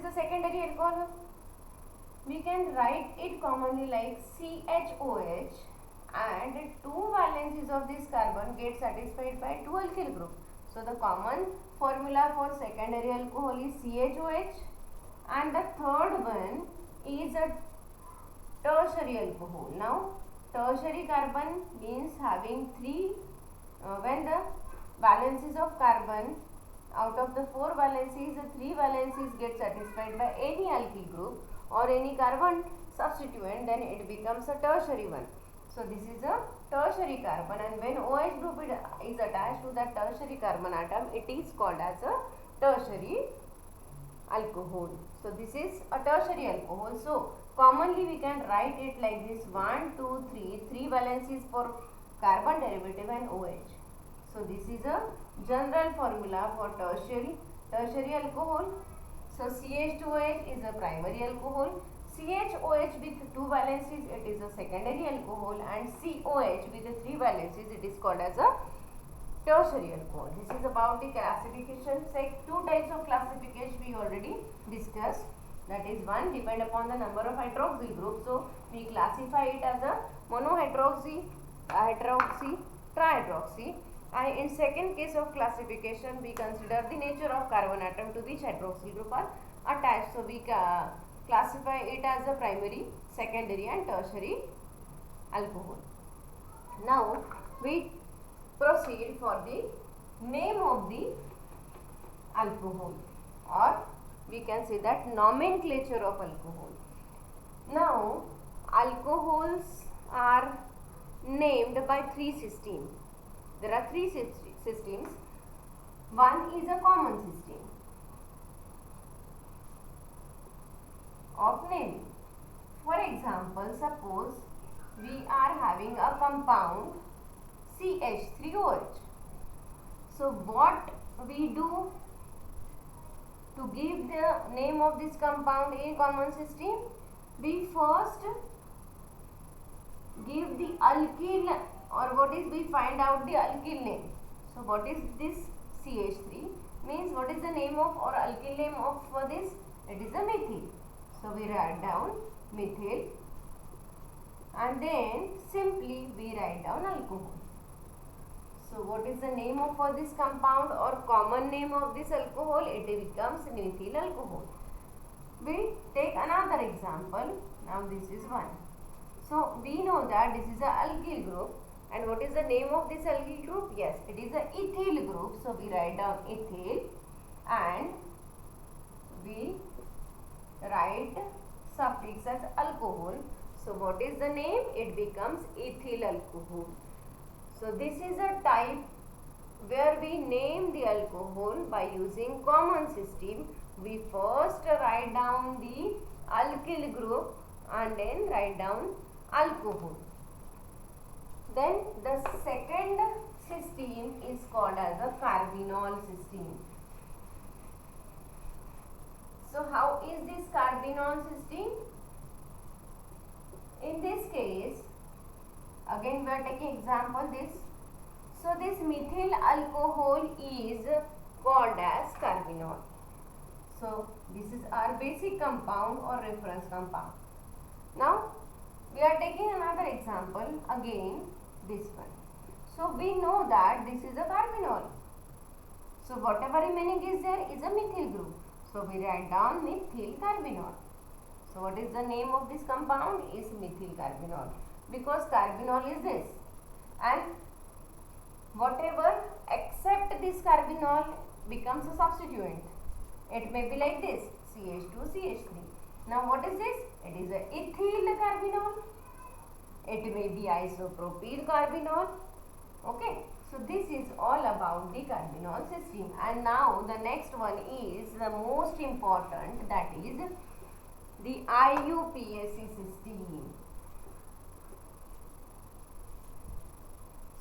is the secondary alcohol. We can write it commonly like CHOH, and two valencies of this carbon get satisfied by two alkyl group. So the common formula for secondary alcohol is CHOH, and the third one is a tertiary alcohol. Now tertiary carbon means having three, when the valencies of carbon, out of the four valencies, the three valencies get satisfied by any alkyl group or any carbon substituent, then it becomes a tertiary one. So this is a tertiary carbon, and when OH group is attached to that tertiary carbon atom, it is called as a tertiary alcohol. So this is a tertiary alcohol. So commonly we can write it like this: 1, 2, 3, three valencies for carbon derivative and OH. So this is a general formula for tertiary alcohol. So CH2OH is a primary alcohol. CHOH with two valencies, it is a secondary alcohol, and COH with the three valencies, it is called as a tertiary alcohol. This is about the classification. Say two types of classification we already discussed. That is, one, depend upon the number of hydroxyl groups. So we classify it as a monohydroxy, hydroxy, trihydroxy. And in second case of classification, we consider the nature of carbon atom to which hydroxyl group are attached. So we classify it as a primary, secondary and tertiary alcohol. Now we proceed for the name of the alcohol, or we can say that nomenclature of alcohol. Now alcohols are named by three systems. There are three systems. One is a common system of naming. For example, suppose we are having a compound CH3OH. So what we do to give the name of this compound in common system? We first give the alkyl, or what is, we find out the alkyl name. So what is this CH3? Means what is the name of or alkyl name of for this? It is a methyl. So we write down methyl, and then simply we write down alcohol. So what is the name of for this compound or common name of this alcohol? It becomes methyl alcohol. We take another example. Now this is one. So we know that this is a alkyl group, and what is the name of this alkyl group? Yes, it is a ethyl group. So we write down ethyl, and we write suffix as alcohol. So what is the name? It becomes ethyl alcohol. So this is a type where we name the alcohol by using common system. We first write down the alkyl group and then write down alcohol. Then the second system is called as a carbinol system. So how is this carbinol system? In this case, again we are taking example this. So this methyl alcohol is called as carbinol. So this is our basic compound or reference compound. Now we are taking another example, again this one. So we know that this is a carbinol. So whatever remaining is there is a methyl group. So we write down methyl carbinol. So what is the name of this compound? Is methyl carbinol, because carbinol is this, and whatever except this carbinol becomes a substituent. It may be like this, CH2 CH3. Now what is this? It is a ethyl carbinol. It may be isopropyl carbinol. Okay, so this is all about the carbinol system. And now the next one is the most important, that is the IUPAC system.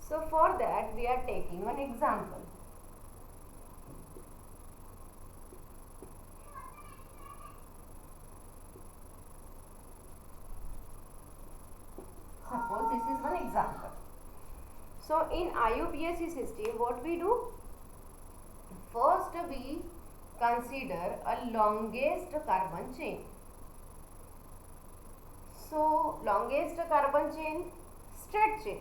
So for that we are taking one example. Suppose this is one example. So in IUPAC system, what we do? First we consider a longest carbon chain. So longest carbon chain, straight chain.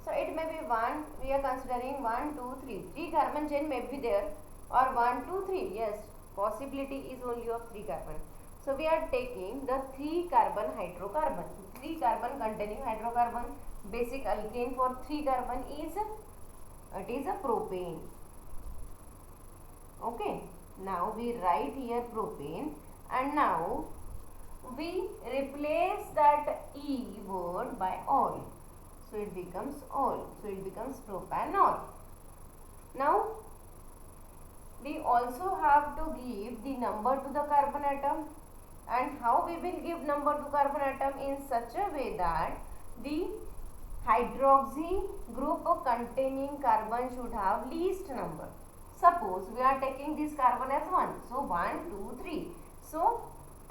So it may be one, we are considering 1, 2, 3. 3 carbon chain may be there, or 1, 2, 3. Yes, possibility is only of 3 carbon. So we are taking the 3 carbon hydrocarbon. 3 carbon containing hydrocarbon. Basic alkane for 3 carbon is, it is a propane. Okay. Now we write here propane, and now we replace that E word by ol. So it becomes ol. So it becomes propanol. Now we also have to give the number to the carbon atom. And how we will give number to carbon atom? In such a way that the hydroxy group containing carbon should have least number. Suppose we are taking this carbon as 1. So 1, 2, 3. So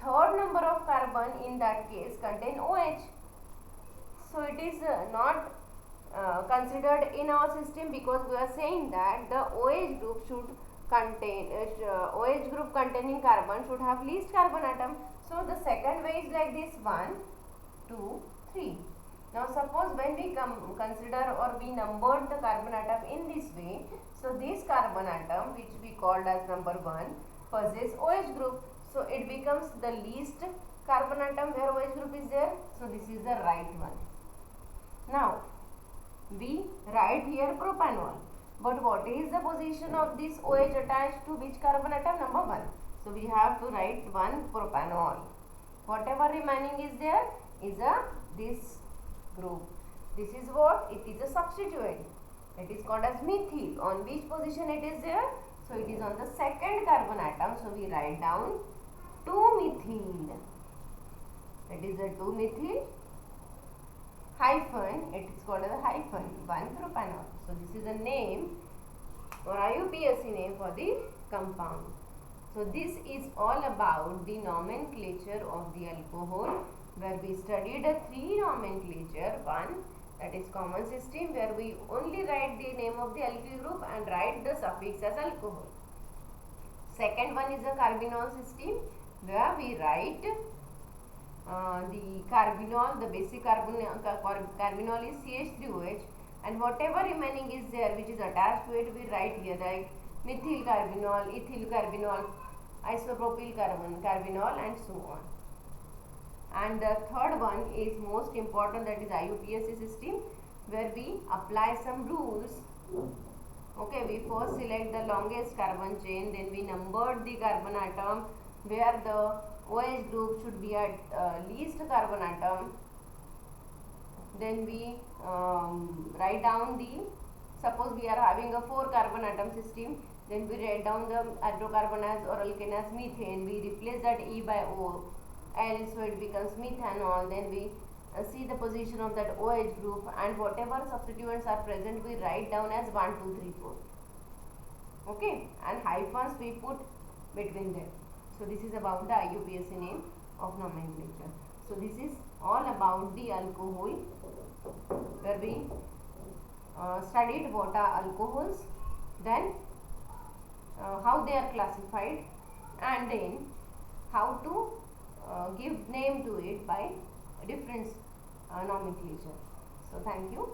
third number of carbon in that case contain OH. So it is not considered in our system, because we are saying that the OH group should contain OH group containing carbon should have least carbon atom. So the second way is like this: 1, 2, 3. Now suppose when we consider or we numbered the carbon atom in this way, so this carbon atom, which we called as number 1, possess OH group. So it becomes the least carbon atom where OH group is there. So this is the right one. Now we write here propanol. But what is the position of this OH attached to which carbon atom? Number 1. So we have to write 1 propanol. Whatever remaining is there is this group. This is what? It is a substituent. It is called as methyl. On which position it is there? So it is on the second carbon atom. So we write down 2-methyl. It is a 2-methyl hyphen. It is called as a hyphen 1-propanol. So this is a name or IUPAC name for the compound. So this is all about the nomenclature of the alcohol, where we studied a 3 nomenclature. One, that is common system, where we only write the name of the alkyl group and write the suffix as alcohol. Second one is a carbinol system, where we write the carbinol, the basic carbinol is CH3OH, and whatever remaining is there which is attached to it, we write here like methyl carbinol, ethyl carbinol, isopropyl carbinol, and so on. And the third one is most important, that is IUPAC system, where we apply some rules. Okay, we first select the longest carbon chain, then we numbered the carbon atom where the OH group should be at least carbon atom. Then we write down the, suppose we are having a 4 carbon atom system, then we write down the hydrocarbon as or alkane as methane. We replace that E by O, L, so it becomes methanol. Then we see the position of that OH group, and whatever substituents are present we write down as 1, 2, 3, 4. Okay, and hyphens we put between them. So this is about the IUPAC name of nomenclature. So this is all about the alcohol, where we studied what are alcohols, then how they are classified, and then how to give name to it by different nomenclature. So thank you.